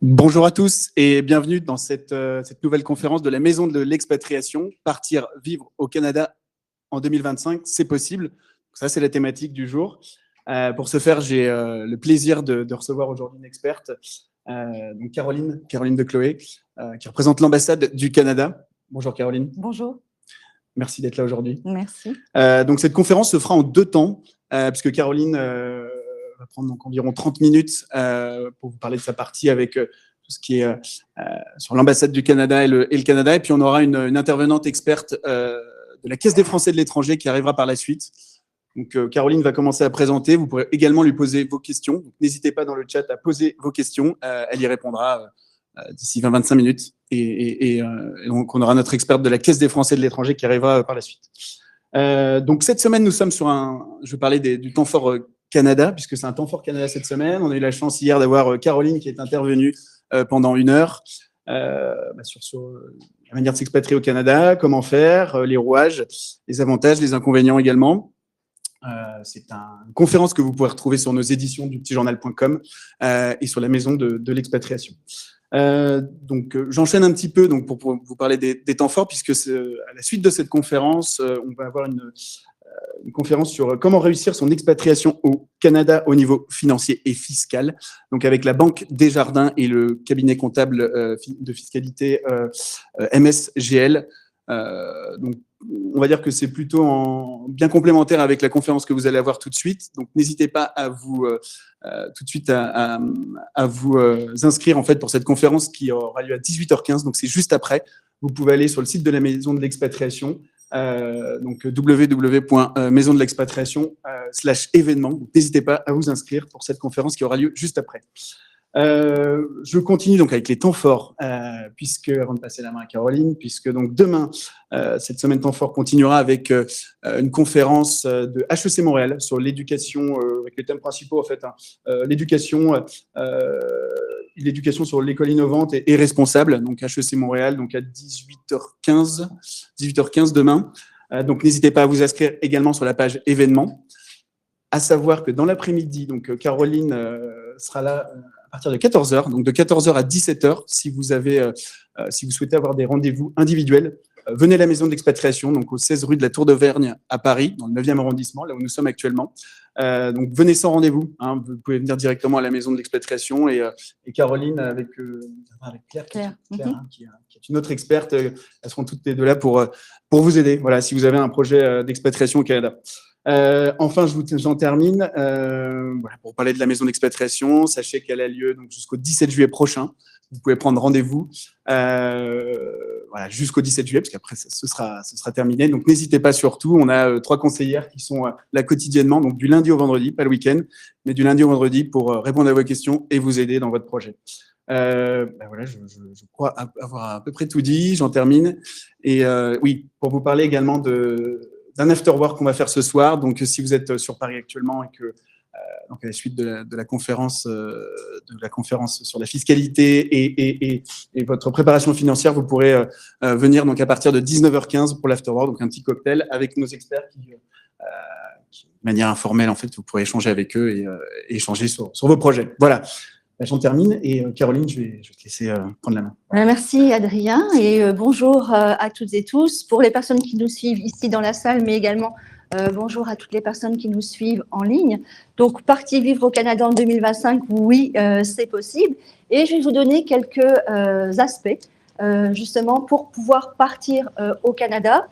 Bonjour à tous et bienvenue dans cette nouvelle conférence de la Maison de l'Expatriation. Partir vivre au Canada en 2025, c'est possible. Ça, c'est la thématique du jour. Pour ce faire, j'ai le plaisir de recevoir aujourd'hui une experte, donc Caroline de Chloé, qui représente l'ambassade du Canada. Bonjour Caroline. Bonjour. Merci d'être là aujourd'hui. Merci. Donc cette conférence se fera en deux temps, puisque Caroline va prendre donc environ 30 minutes pour vous parler de sa partie avec tout ce qui est sur l'ambassade du Canada et le Canada. Et puis on aura une intervenante experte de la Caisse des Français de l'étranger qui arrivera par la suite. Donc Caroline va commencer à présenter. Vous pourrez également lui poser vos questions. N'hésitez pas dans le chat à poser vos questions. Elle y répondra d'ici 20-25 minutes. Et donc on aura notre experte de la Caisse des Français de l'étranger qui arrivera par la suite. Donc cette semaine, nous sommes sur je vais parler du temps fort Canada, puisque c'est un temps fort Canada cette semaine. On a eu la chance hier d'avoir Caroline qui est intervenue pendant 1 heure sur la manière de s'expatrier au Canada, comment faire, les rouages, les avantages, les inconvénients également. C'est une conférence que vous pouvez retrouver sur nos éditions du petitjournal.com et sur la maison de l'expatriation. Donc j'enchaîne un petit peu donc, pour vous parler des temps forts, puisque à la suite de cette conférence, on va avoir une conférence sur comment réussir son expatriation au Canada au niveau financier et fiscal, donc avec la Banque Desjardins et le cabinet comptable de fiscalité MSGL. Donc, on va dire que c'est plutôt bien complémentaire avec la conférence que vous allez avoir tout de suite. Donc, n'hésitez pas à vous tout de suite à vous inscrire en fait pour cette conférence qui aura lieu à 18h15. Donc, c'est juste après. Vous pouvez aller sur le site de la Maison de l'Expatriation. Donc www.maisondelexpatriation/événements. N'hésitez pas à vous inscrire pour cette conférence qui aura lieu juste après. Je continue donc avec les temps forts, puisque avant de passer la main à Caroline, puisque donc demain, cette semaine temps fort continuera avec une conférence de HEC Montréal sur l'éducation, avec les thèmes principaux en fait, l'éducation sur l'école innovante et responsable, donc HEC Montréal, donc à 18h15 demain. Donc n'hésitez pas à vous inscrire également sur la page événements. À savoir que dans l'après-midi, donc Caroline sera là à partir de 14h, donc de 14h à 17h, si vous souhaitez avoir des rendez-vous individuels, venez à la Maison de l'Expatriation, donc au 16 rue de la Tour d'Auvergne à Paris, dans le 9e arrondissement, là où nous sommes actuellement. Donc venez sans rendez-vous, hein, vous pouvez venir directement à la Maison de l'Expatriation et Caroline avec Claire, qui est une autre experte, elles seront toutes les deux là pour vous aider, voilà, si vous avez un projet d'expatriation au Canada. Enfin, j'en termine. Voilà, pour parler de la Maison d'Expatriation, sachez qu'elle a lieu donc jusqu'au 17 juillet prochain. Vous pouvez prendre rendez-vous voilà, jusqu'au 17 juillet, parce qu'après, ce sera terminé. Donc, n'hésitez pas surtout. On a 3 conseillères qui sont là quotidiennement, donc du lundi au vendredi, pas le week-end, mais du lundi au vendredi pour répondre à vos questions et vous aider dans votre projet. Voilà, je crois avoir à peu près tout dit. J'en termine. Et oui, pour vous parler également d'un afterwork qu'on va faire ce soir. Donc, si vous êtes sur Paris actuellement et que donc à la suite de la conférence sur la fiscalité et votre préparation financière, vous pourrez venir donc à partir de 19h15 pour l'afterwork, donc un petit cocktail avec nos experts qui de manière informelle en fait, vous pourrez échanger avec eux et échanger sur vos projets. Voilà. J'en termine et Caroline, je vais te laisser prendre la main. Merci Adrien et bonjour à toutes et tous. Pour les personnes qui nous suivent ici dans la salle, mais également bonjour à toutes les personnes qui nous suivent en ligne. Donc, partir vivre au Canada en 2025, oui, c'est possible. Et je vais vous donner quelques aspects justement pour pouvoir partir au Canada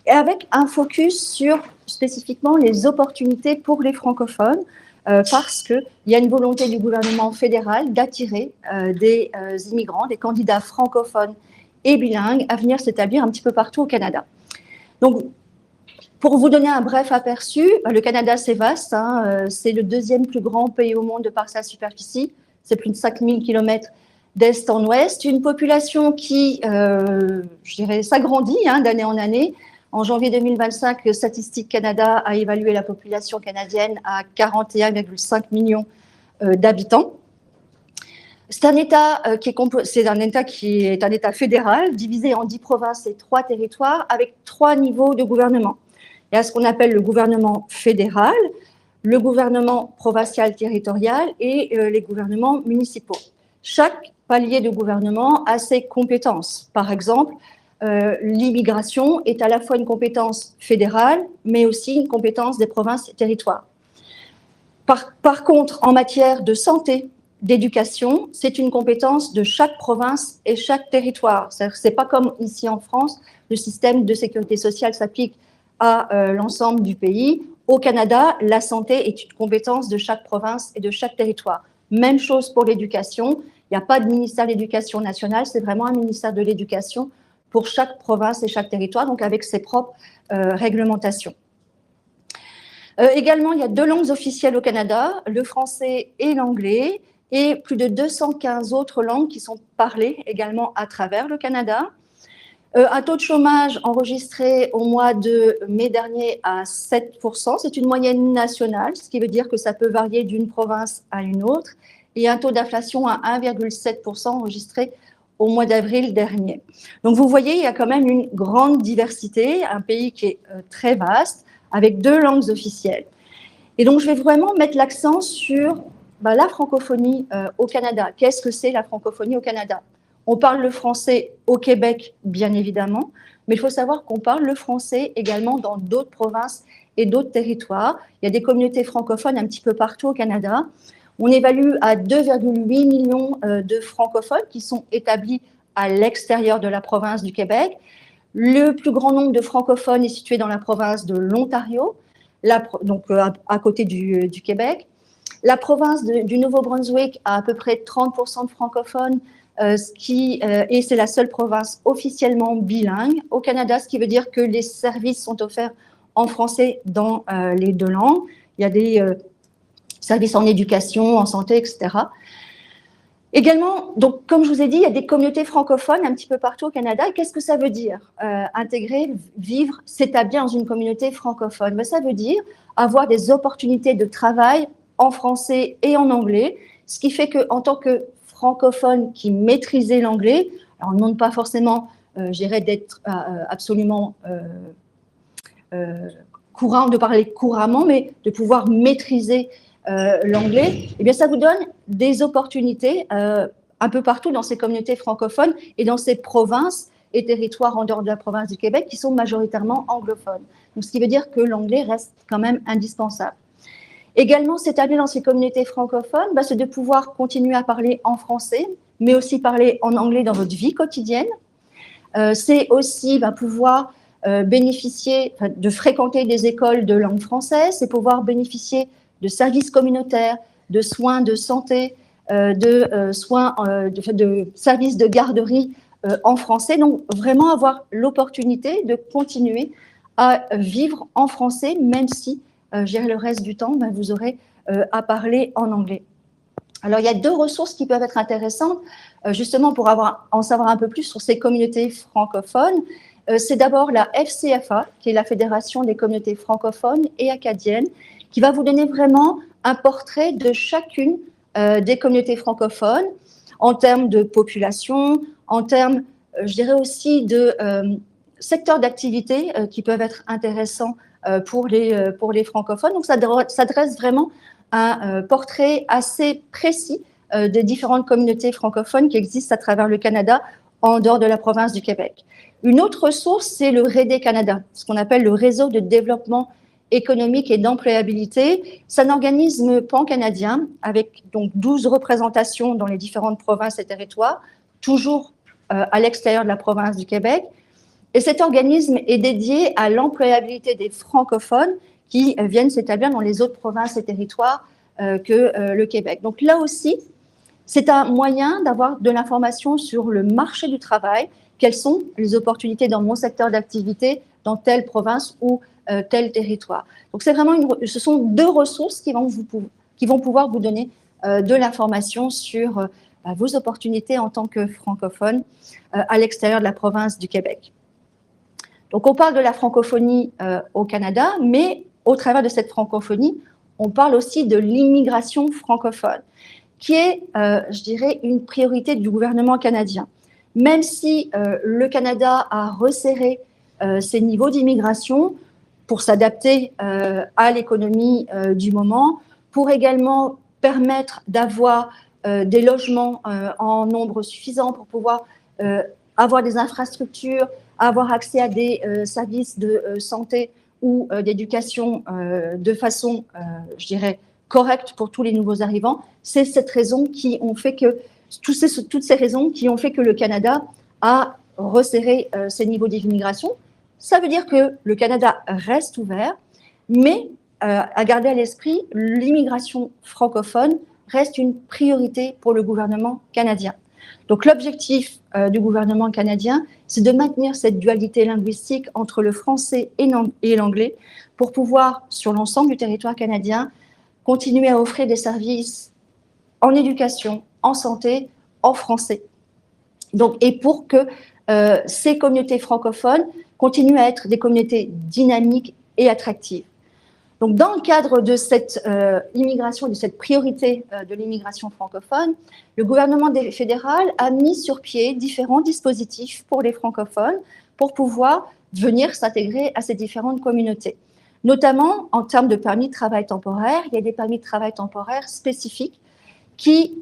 et avec un focus sur spécifiquement les opportunités pour les francophones. Parce qu'il y a une volonté du gouvernement fédéral d'attirer des immigrants, des candidats francophones et bilingues à venir s'établir un petit peu partout au Canada. Donc, pour vous donner un bref aperçu, le Canada, c'est vaste. Hein, c'est le 2e plus grand pays au monde de par sa superficie. C'est plus de 5000 km d'est en ouest. Une population qui, je dirais, s'agrandit d'année en année. En janvier 2025, Statistique Canada a évalué la population canadienne à 41,5 millions d'habitants. C'est un État qui est un État fédéral, divisé en 10 provinces et 3 territoires, avec 3 niveaux de gouvernement. Il y a ce qu'on appelle le gouvernement fédéral, le gouvernement provincial territorial et les gouvernements municipaux. chaque palier de gouvernement a ses compétences. Par exemple, l'immigration est à la fois une compétence fédérale, mais aussi une compétence des provinces et territoires. Par contre, en matière de santé, d'éducation, c'est une compétence de chaque province et chaque territoire. C'est pas comme ici en France, le système de sécurité sociale s'applique à l'ensemble du pays. Au Canada, la santé est une compétence de chaque province et de chaque territoire. Même chose pour l'éducation. Il n'y a pas de ministère de l'Éducation nationale, c'est vraiment un ministère de l'Éducation pour chaque province et chaque territoire, donc avec ses propres réglementations. Également, il y a 2 langues officielles au Canada, le français et l'anglais, et plus de 215 autres langues qui sont parlées également à travers le Canada. Un taux de chômage enregistré au mois de mai dernier à 7%, c'est une moyenne nationale, ce qui veut dire que ça peut varier d'une province à une autre, et un taux d'inflation à 1,7% enregistré au mois d'avril dernier. Donc vous voyez, il y a quand même une grande diversité, un pays qui est très vaste, avec 2 langues officielles. Et donc je vais vraiment mettre l'accent sur la francophonie au Canada. Qu'est-ce que c'est la francophonie au Canada? On parle le français au Québec, bien évidemment, mais il faut savoir qu'on parle le français également dans d'autres provinces et d'autres territoires. Il y a des communautés francophones un petit peu partout au Canada. On évalue à 2,8 millions de francophones qui sont établis à l'extérieur de la province du Québec. Le plus grand nombre de francophones est situé dans la province de l'Ontario, donc à côté du Québec. La province du Nouveau-Brunswick a à peu près 30% de francophones, et c'est la seule province officiellement bilingue au Canada, ce qui veut dire que les services sont offerts en français dans les 2 langues. Il y a des services en éducation, en santé, etc. Également, donc, comme je vous ai dit, il y a des communautés francophones un petit peu partout au Canada. Et qu'est-ce que ça veut dire? Intégrer, vivre, s'établir dans une communauté francophone. Ben, ça veut dire avoir des opportunités de travail en français et en anglais, ce qui fait qu'en tant que francophone qui maîtrisait l'anglais, alors on ne demande pas forcément, je dirais, d'être absolument courant, de parler couramment, mais de pouvoir maîtriser l'anglais, eh bien, ça vous donne des opportunités un peu partout dans ces communautés francophones et dans ces provinces et territoires en dehors de la province du Québec qui sont majoritairement anglophones. Donc, ce qui veut dire que l'anglais reste quand même indispensable. Également, s'établir dans ces communautés francophones, c'est de pouvoir continuer à parler en français, mais aussi parler en anglais dans votre vie quotidienne. C'est aussi pouvoir bénéficier de fréquenter des écoles de langue française, c'est pouvoir bénéficier de services communautaires, de soins de santé, de services de garderie en français. Donc, vraiment avoir l'opportunité de continuer à vivre en français, même si, le reste du temps, vous aurez à parler en anglais. Alors, il y a 2 ressources qui peuvent être intéressantes, justement pour en savoir un peu plus sur ces communautés francophones. C'est d'abord la FCFA, qui est la Fédération des communautés francophones et acadiennes, qui va vous donner vraiment un portrait de chacune des communautés francophones en termes de population, en termes, je dirais aussi, de secteurs d'activité qui peuvent être intéressants pour les francophones. Donc, ça dresse vraiment un portrait assez précis des différentes communautés francophones qui existent à travers le Canada en dehors de la province du Québec. Une autre ressource, c'est le REDE Canada, ce qu'on appelle le Réseau de développement économique et d'employabilité. C'est un organisme pan-canadien avec donc 12 représentations dans les différentes provinces et territoires, toujours à l'extérieur de la province du Québec. Et cet organisme est dédié à l'employabilité des francophones qui viennent s'établir dans les autres provinces et territoires que le Québec. Donc là aussi, c'est un moyen d'avoir de l'information sur le marché du travail, quelles sont les opportunités dans mon secteur d'activité, dans telle province ou tel territoire. Donc c'est vraiment ce sont 2 ressources qui vont pouvoir vous donner de l'information sur vos opportunités en tant que francophone à l'extérieur de la province du Québec. Donc on parle de la francophonie au Canada, mais au travers de cette francophonie, on parle aussi de l'immigration francophone, qui est, je dirais, une priorité du gouvernement canadien. Même si le Canada a resserré ses niveaux d'immigration pour s'adapter à l'économie du moment, pour également permettre d'avoir des logements en nombre suffisant, pour pouvoir avoir des infrastructures, avoir accès à des services de santé ou d'éducation de façon, je dirais, correcte pour tous les nouveaux arrivants. C'est cette raison qui ont fait que, toutes ces raisons qui ont fait que le Canada a resserré ses niveaux d'immigration. Ça veut dire que le Canada reste ouvert, mais à garder à l'esprit, l'immigration francophone reste une priorité pour le gouvernement canadien. Donc l'objectif du gouvernement canadien, c'est de maintenir cette dualité linguistique entre le français et l'anglais pour pouvoir, sur l'ensemble du territoire canadien, continuer à offrir des services en éducation, en santé, en français. Donc, et pour que ces communautés francophones continuent à être des communautés dynamiques et attractives. Donc, dans le cadre de cette immigration, de cette priorité de l'immigration francophone, le gouvernement fédéral a mis sur pied différents dispositifs pour les francophones pour pouvoir venir s'intégrer à ces différentes communautés. Notamment, en termes de permis de travail temporaire, il y a des permis de travail temporaire spécifiques qui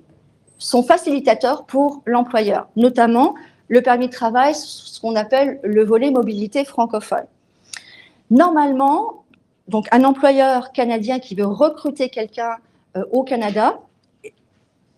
sont facilitateurs pour l'employeur, notamment le permis de travail, ce qu'on appelle le volet mobilité francophone. Normalement, donc un employeur canadien qui veut recruter quelqu'un au Canada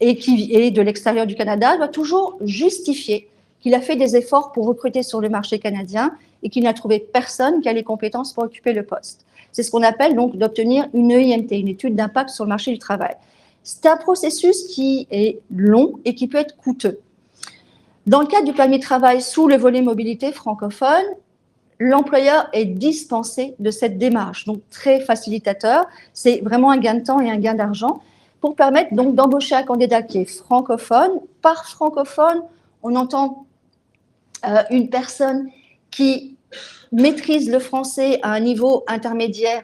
et qui est de l'extérieur du Canada doit toujours justifier qu'il a fait des efforts pour recruter sur le marché canadien et qu'il n'a trouvé personne qui a les compétences pour occuper le poste. C'est ce qu'on appelle donc d'obtenir une EIMT, une étude d'impact sur le marché du travail. C'est un processus qui est long et qui peut être coûteux. Dans le cadre du permis de travail sous le volet mobilité francophone, l'employeur est dispensé de cette démarche, donc très facilitateur. C'est vraiment un gain de temps et un gain d'argent pour permettre donc d'embaucher un candidat qui est francophone. Par francophone, on entend une personne qui maîtrise le français à un niveau intermédiaire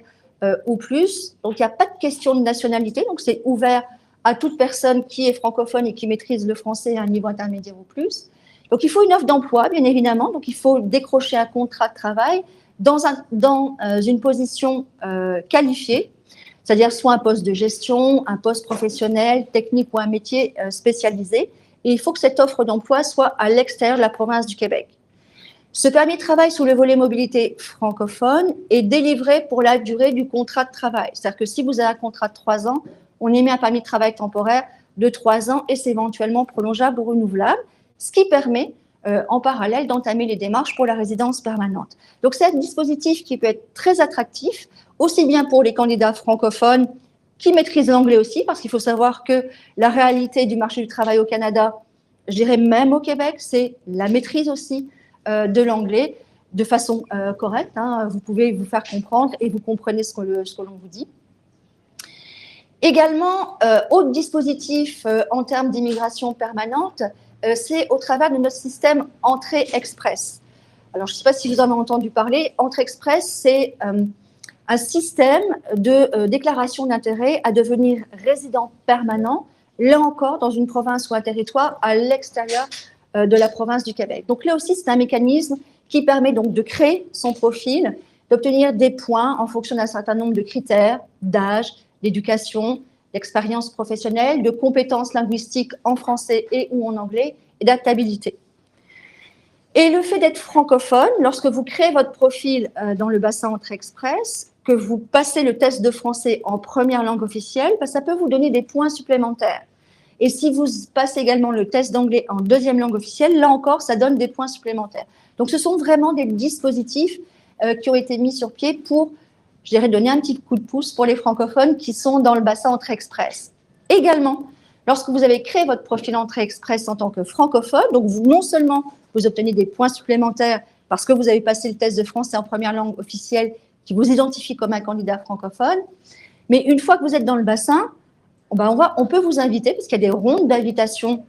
ou plus. Donc, il n'y a pas de question de nationalité. Donc, c'est ouvert à toute personne qui est francophone et qui maîtrise le français à un niveau intermédiaire ou plus. Donc, il faut une offre d'emploi, bien évidemment. Donc, il faut décrocher un contrat de travail dans une position qualifiée, c'est-à-dire soit un poste de gestion, un poste professionnel, technique ou un métier spécialisé. Et il faut que cette offre d'emploi soit à l'extérieur de la province du Québec. Ce permis de travail sous le volet mobilité francophone est délivré pour la durée du contrat de travail. C'est-à-dire que si vous avez un contrat de 3 ans, on émet un permis de travail temporaire de 3 ans et c'est éventuellement prolongeable ou renouvelable, ce qui permet en parallèle d'entamer les démarches pour la résidence permanente. Donc c'est un dispositif qui peut être très attractif, aussi bien pour les candidats francophones qui maîtrisent l'anglais aussi, parce qu'il faut savoir que la réalité du marché du travail au Canada, je dirais même au Québec, c'est la maîtrise aussi de l'anglais de façon correcte. Hein. Vous pouvez vous faire comprendre et vous comprenez ce que l'on vous dit. Également, autre dispositif en termes d'immigration permanente, c'est au travers de notre système Entrée Express. Alors, je ne sais pas si vous en avez entendu parler. Entrée Express, c'est un système de déclaration d'intérêt à devenir résident permanent, là encore, dans une province ou un territoire à l'extérieur de la province du Québec. Donc là aussi, c'est un mécanisme qui permet donc de créer son profil, d'obtenir des points en fonction d'un certain nombre de critères, d'âge, d'éducation, d'expérience professionnelle, de compétences linguistiques en français et ou en anglais et d'adaptabilité. Et le fait d'être francophone, lorsque vous créez votre profil dans le bassin Entrée Express, que vous passez le test de français en première langue officielle, ça peut vous donner des points supplémentaires. Et si vous passez également le test d'anglais en deuxième langue officielle, là encore, ça donne des points supplémentaires. Donc, ce sont vraiment des dispositifs qui ont été mis sur pied pour, je dirais, donner un petit coup de pouce pour les francophones qui sont dans le bassin Entrée Express. Également, lorsque vous avez créé votre profil Entrée Express en tant que francophone, donc vous, non seulement vous obtenez des points supplémentaires parce que vous avez passé le test de français en première langue officielle qui vous identifie comme un candidat francophone, mais une fois que vous êtes dans le bassin, on peut vous inviter, parce qu'il y a des rondes d'invitation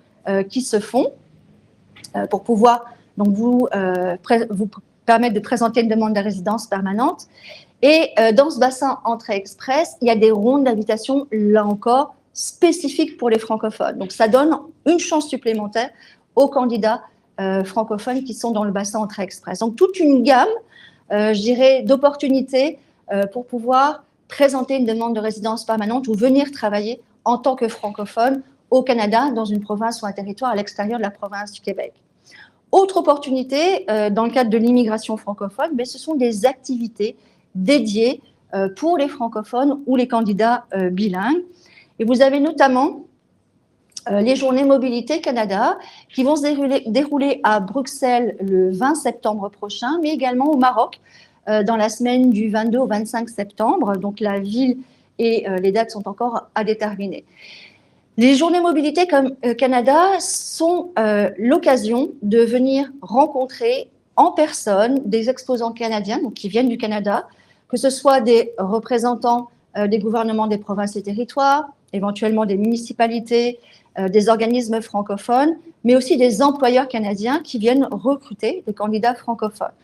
qui se font pour pouvoir donc, vous permettre de présenter une demande de résidence permanente. Et dans ce bassin Entrée Express, il y a des rondes d'invitation, là encore, spécifiques pour les francophones. Donc, ça donne une chance supplémentaire aux candidats francophones qui sont dans le bassin Entrée Express. Donc, toute une gamme, je dirais, d'opportunités pour pouvoir présenter une demande de résidence permanente ou venir travailler en tant que francophone au Canada, dans une province ou un territoire à l'extérieur de la province du Québec. Autre opportunité, dans le cadre de l'immigration francophone, mais ce sont des activités dédiées pour les francophones ou les candidats bilingues. Et vous avez notamment les Journées Mobilité Canada qui vont se dérouler à Bruxelles le 20 septembre prochain, mais également au Maroc dans la semaine du 22 au 25 septembre. Donc la ville et les dates sont encore à déterminer. Les Journées Mobilité Canada sont l'occasion de venir rencontrer en personne des exposants canadiens donc qui viennent du Canada, que ce soit des représentants des gouvernements des provinces et territoires, éventuellement des municipalités, des organismes francophones, mais aussi des employeurs canadiens qui viennent recruter des candidats francophones.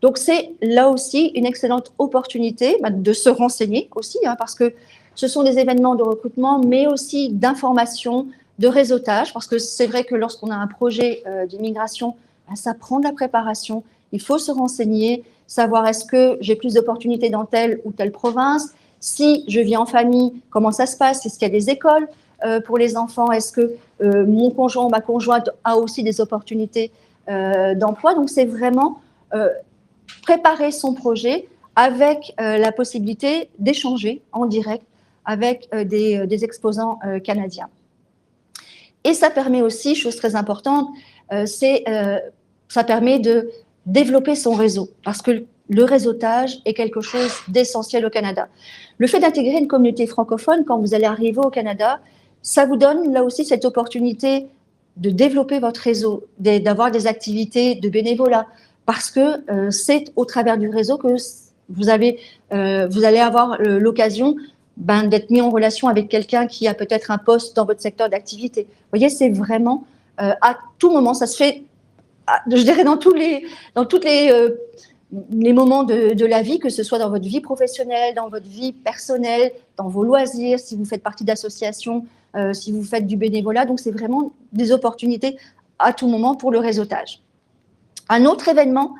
Donc, c'est là aussi une excellente opportunité de se renseigner aussi, parce que ce sont des événements de recrutement, mais aussi d'information, de réseautage, parce que c'est vrai que lorsqu'on a un projet d'immigration, ça prend de la préparation, il faut se renseigner, savoir est-ce que j'ai plus d'opportunités dans telle ou telle province, si je vis en famille, comment ça se passe, est-ce qu'il y a des écoles pour les enfants, est-ce que mon conjoint ou ma conjointe a aussi des opportunités d'emploi. Donc, c'est vraiment préparer son projet avec la possibilité d'échanger en direct avec des exposants canadiens. Et ça permet aussi, chose très importante, ça permet de développer son réseau, parce que le réseautage est quelque chose d'essentiel au Canada. Le fait d'intégrer une communauté francophone quand vous allez arriver au Canada, ça vous donne là aussi cette opportunité de développer votre réseau, d'avoir des activités de bénévolat, parce que c'est au travers du réseau que vous allez avoir l'occasion d'être mis en relation avec quelqu'un qui a peut-être un poste dans votre secteur d'activité. Vous voyez, c'est vraiment à tout moment, ça se fait, je dirais, dans tous les moments de la vie, que ce soit dans votre vie professionnelle, dans votre vie personnelle, dans vos loisirs, si vous faites partie d'associations, si vous faites du bénévolat. Donc, c'est vraiment des opportunités à tout moment pour le réseautage. Un autre événement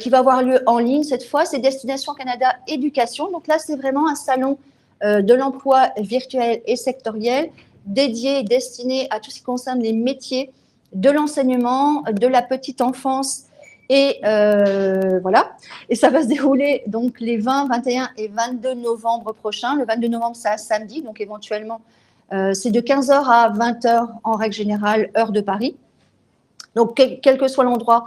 qui va avoir lieu en ligne cette fois, c'est Destination Canada Éducation. Donc là, c'est vraiment un salon de l'emploi virtuel et sectoriel dédié et destiné à tout ce qui concerne les métiers de l'enseignement, de la petite enfance. Et voilà. Et ça va se dérouler donc les 20, 21 et 22 novembre prochains. Le 22 novembre, c'est un samedi, donc éventuellement, c'est de 15h à 20h en règle générale, heure de Paris. Donc, quel que soit l'endroit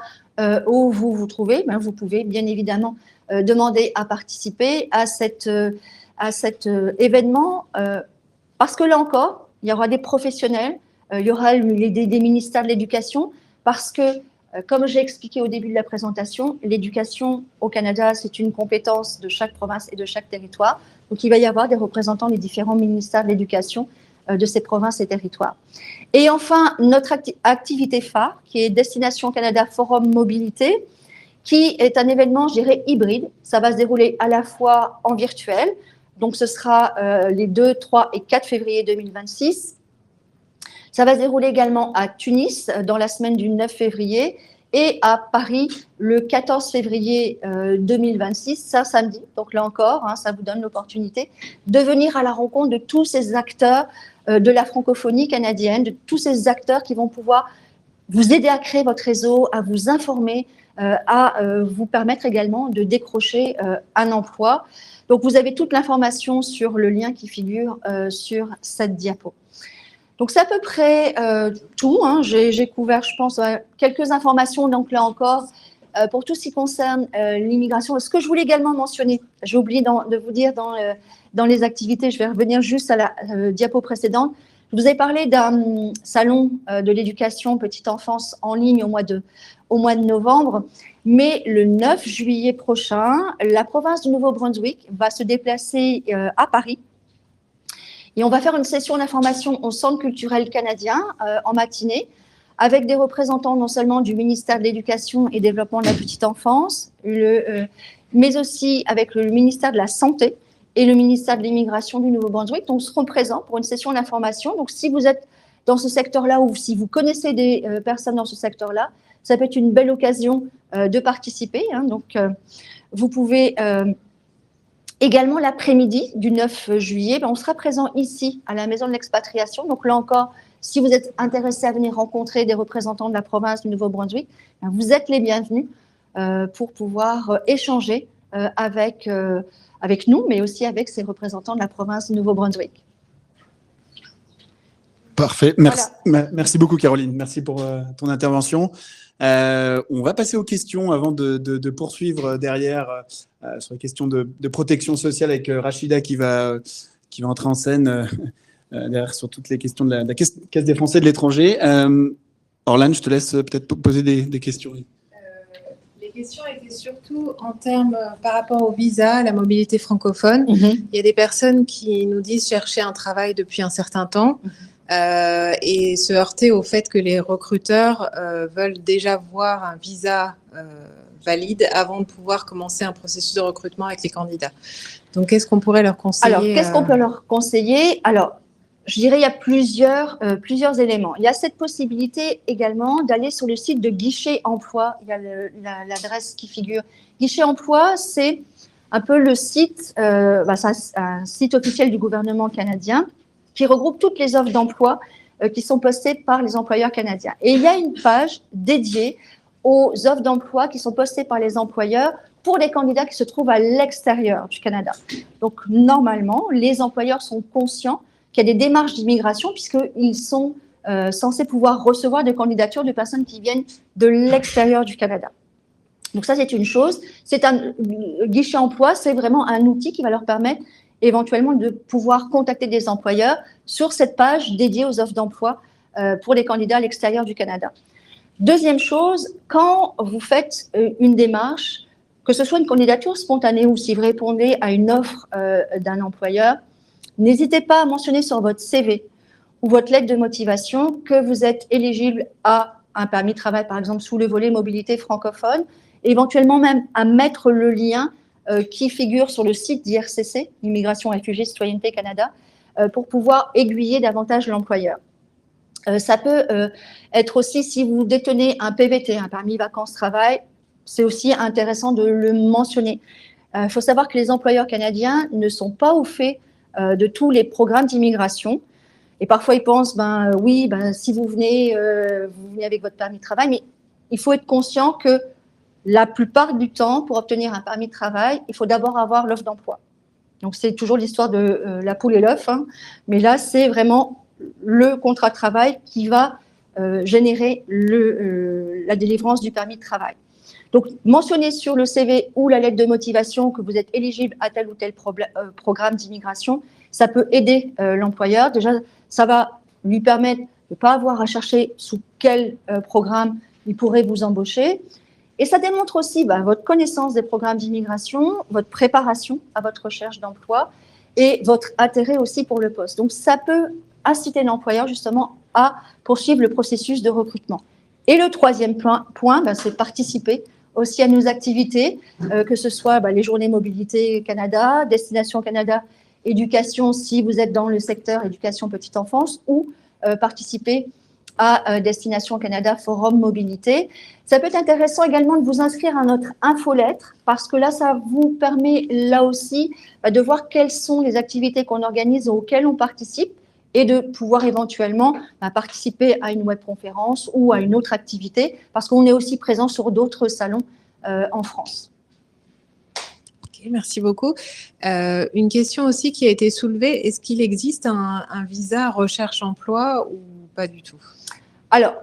où vous vous trouvez, vous pouvez bien évidemment demander à participer à cet événement parce que là encore, il y aura des professionnels, il y aura des ministères de l'Éducation parce que, comme j'ai expliqué au début de la présentation, l'éducation au Canada, c'est une compétence de chaque province et de chaque territoire. Donc, il va y avoir des représentants des différents ministères de l'Éducation de ces provinces et territoires. Et enfin, notre activité phare, qui est Destination Canada Forum Mobilité, qui est un événement, je dirais, hybride. Ça va se dérouler à la fois en virtuel, donc ce sera les 2, 3 et 4 février 2026. Ça va se dérouler également à Tunis dans la semaine du 9 février et à Paris le 14 février 2026, ça samedi. Donc là encore, ça vous donne l'opportunité de venir à la rencontre de tous ces acteurs de la francophonie canadienne, de tous ces acteurs qui vont pouvoir vous aider à créer votre réseau, à vous informer, à vous permettre également de décrocher un emploi. Donc, vous avez toute l'information sur le lien qui figure sur cette diapo. Donc, c'est à peu près tout. J'ai couvert, je pense, quelques informations. Donc, là encore, pour tout ce qui concerne l'immigration. Ce que je voulais également mentionner, j'ai oublié de vous dire dans les activités, je vais revenir juste à la diapo précédente. Je vous ai parlé d'un salon de l'éducation petite enfance en ligne au mois de novembre, mais le 9 juillet prochain, la province du Nouveau-Brunswick va se déplacer à Paris et on va faire une session d'information au Centre culturel canadien en matinée avec des représentants non seulement du ministère de l'Éducation et Développement de la petite enfance, mais aussi avec le ministère de la Santé et le ministère de l'Immigration du Nouveau-Brunswick. Donc, seront présents pour une session d'information. Donc, si vous êtes dans ce secteur-là ou si vous connaissez des personnes dans ce secteur-là, ça peut être une belle occasion de participer. Donc, vous pouvez Également, l'après-midi du 9 juillet, on sera présent ici, à la Maison de l'Expatriation. Donc là encore, si vous êtes intéressé à venir rencontrer des représentants de la province du Nouveau-Brunswick, vous êtes les bienvenus pour pouvoir échanger avec nous, mais aussi avec ces représentants de la province du Nouveau-Brunswick. Parfait. Merci beaucoup, Caroline. Merci pour ton intervention. On va passer aux questions avant de poursuivre derrière sur les questions de protection sociale avec Rachida qui va entrer en scène derrière sur toutes les questions de la Caisse des Français de l'étranger. Orlane, je te laisse peut-être poser des questions. Les questions étaient surtout en termes par rapport au visa, la mobilité francophone. Il y a des personnes qui nous disent chercher un travail depuis un certain temps. Et se heurter au fait que les recruteurs veulent déjà voir un visa valide avant de pouvoir commencer un processus de recrutement avec les candidats. Donc, qu'est-ce qu'on pourrait leur conseiller? Alors, qu'est-ce qu'on peut leur conseiller? Alors, je dirais il y a plusieurs éléments. Il y a cette possibilité également d'aller sur le site de Guichet Emploi. Il y a l'adresse qui figure. Guichet Emploi, c'est un peu le site, c'est un site officiel du gouvernement canadien qui regroupe toutes les offres d'emploi qui sont postées par les employeurs canadiens. Et il y a une page dédiée aux offres d'emploi qui sont postées par les employeurs pour les candidats qui se trouvent à l'extérieur du Canada. Donc, normalement, les employeurs sont conscients qu'il y a des démarches d'immigration puisqu'ils sont censés pouvoir recevoir des candidatures de personnes qui viennent de l'extérieur du Canada. Donc, ça, c'est une chose. C'est un guichet emploi, c'est vraiment un outil qui va leur permettre éventuellement de pouvoir contacter des employeurs sur cette page dédiée aux offres d'emploi pour les candidats à l'extérieur du Canada. Deuxième chose, quand vous faites une démarche, que ce soit une candidature spontanée ou si vous répondez à une offre d'un employeur, n'hésitez pas à mentionner sur votre CV ou votre lettre de motivation que vous êtes éligible à un permis de travail, par exemple, sous le volet mobilité francophone, et éventuellement même à mettre le lien qui figure sur le site d'IRCC, Immigration, Réfugiés, Citoyenneté Canada, pour pouvoir aiguiller davantage l'employeur. Ça peut être aussi, si vous détenez un PVT, un permis vacances-travail, c'est aussi intéressant de le mentionner. Il faut savoir que les employeurs canadiens ne sont pas au fait de tous les programmes d'immigration. Et parfois, ils pensent, si vous venez avec votre permis de travail, mais il faut être conscient que la plupart du temps, pour obtenir un permis de travail, il faut d'abord avoir l'offre d'emploi. Donc, c'est toujours l'histoire de la poule et l'œuf, hein, mais là, c'est vraiment le contrat de travail qui va générer la délivrance du permis de travail. Donc, mentionnez sur le CV ou la lettre de motivation que vous êtes éligible à tel ou tel programme d'immigration. Ça peut aider l'employeur. Déjà, ça va lui permettre de ne pas avoir à chercher sous quel programme il pourrait vous embaucher. Et ça démontre aussi votre connaissance des programmes d'immigration, votre préparation à votre recherche d'emploi et votre intérêt aussi pour le poste. Donc, ça peut inciter l'employeur justement à poursuivre le processus de recrutement. Et le troisième point, c'est participer aussi à nos activités, que ce soit les journées Mobilité Canada, Destination Canada, éducation si vous êtes dans le secteur éducation petite enfance ou participer à Destination Canada Forum Mobilité. Ça peut être intéressant également de vous inscrire à notre infolettre parce que là, ça vous permet là aussi de voir quelles sont les activités qu'on organise auxquelles on participe et de pouvoir éventuellement participer à une webconférence ou à une autre activité parce qu'on est aussi présent sur d'autres salons en France. Ok, merci beaucoup. Une question aussi qui a été soulevée, est-ce qu'il existe un visa recherche-emploi ou pas du tout? Alors,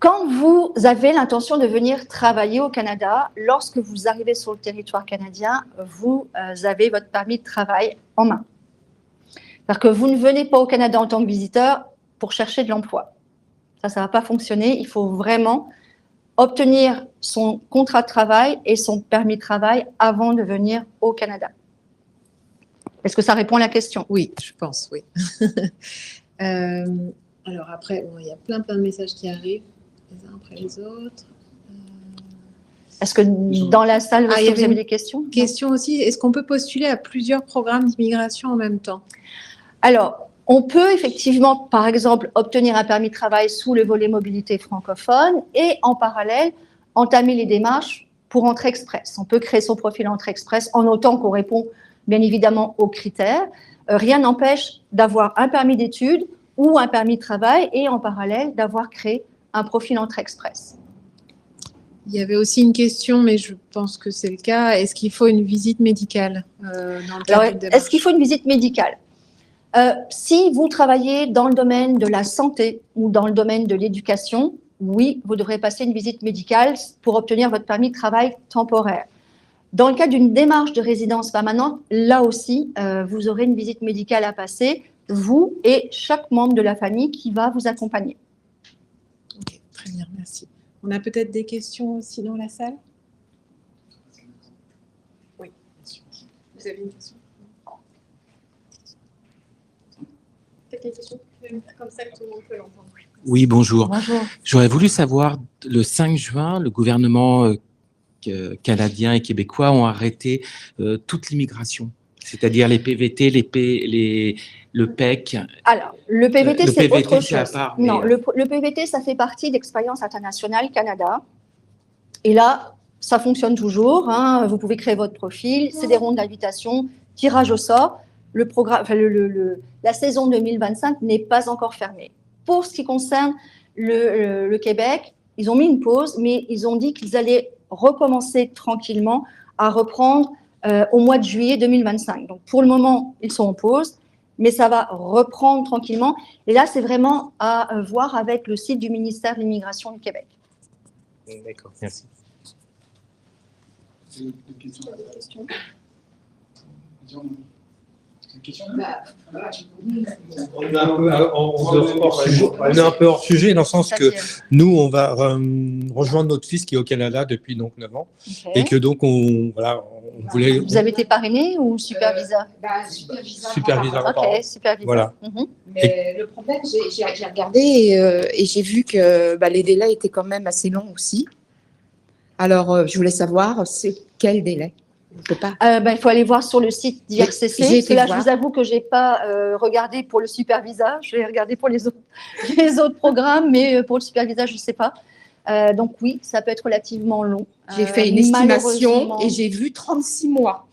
quand vous avez l'intention de venir travailler au Canada, lorsque vous arrivez sur le territoire canadien, vous avez votre permis de travail en main. C'est-à-dire que vous ne venez pas au Canada en tant que visiteur pour chercher de l'emploi. Ça ne va pas fonctionner. Il faut vraiment obtenir son contrat de travail et son permis de travail avant de venir au Canada. Est-ce que ça répond à la question? Oui, je pense, oui. Alors après, il y a plein de messages qui arrivent, les uns après les autres. Est-ce que dans la salle, vous avez des questions? Question aussi, est-ce qu'on peut postuler à plusieurs programmes d'immigration en même temps? Alors, on peut effectivement, par exemple, obtenir un permis de travail sous le volet mobilité francophone et en parallèle, entamer les démarches pour Entrée Express. On peut créer son profil Entrée Express en autant qu'on répond bien évidemment aux critères. Rien n'empêche d'avoir un permis d'études ou un permis de travail et en parallèle d'avoir créé un profil Entrée Express. Il y avait aussi une question, mais je pense que c'est le cas. Est-ce qu'il faut une visite médicale dans le cadre d'une démarche ? Est-ce qu'il faut une visite médicale ? Si vous travaillez dans le domaine de la santé ou dans le domaine de l'éducation, oui, vous devrez passer une visite médicale pour obtenir votre permis de travail temporaire. Dans le cas d'une démarche de résidence permanente, là aussi, vous aurez une visite médicale à passer, vous et chaque membre de la famille qui va vous accompagner. Ok, très bien, merci. On a peut-être des questions aussi dans la salle ? Oui, vous avez une question ? Peut-être une question comme ça que tout le monde peut l'entendre. Oui, bonjour. Bonjour. J'aurais voulu savoir, le 5 juin, le gouvernement canadien et québécois ont arrêté toute l'immigration, c'est-à-dire les PVT, le PEC. Alors, le PVT, Le c'est PVT, autre c'est à chose. part, Non, mais, le PVT, ça fait partie de l'Expérience internationale Canada. Et là, ça fonctionne toujours. Hein. Vous pouvez créer votre profil. C'est des rondes d'invitation, tirage au sort. Le programme, enfin, la saison 2025 n'est pas encore fermée. Pour ce qui concerne le Québec, ils ont mis une pause, mais ils ont dit qu'ils allaient recommencer tranquillement à reprendre au mois de juillet 2025. Donc, pour le moment, ils sont en pause, mais ça va reprendre tranquillement. Et là, c'est vraiment à voir avec le site du ministère de l'Immigration du Québec. D'accord, merci. On est un peu hors sujet dans le sens que nous, on va rejoindre notre fils qui est au Canada depuis donc 9 ans. Okay. Et que donc, on voulait… Vous avez été parrainé ou supervisa? Supervisa. Ok, supervisa. Voilà. Mais le problème, j'ai regardé et j'ai vu que les délais étaient quand même assez longs aussi. Alors, je voulais savoir, c'est quel délai? On peut pas. Il faut aller voir sur le site d'IRCC. Là, je vous avoue que je n'ai pas regardé pour le supervisa. Je vais regarder pour les autres programmes, mais pour le supervisa, je ne sais pas. Donc oui, ça peut être relativement long. J'ai fait une estimation et j'ai vu 36 mois.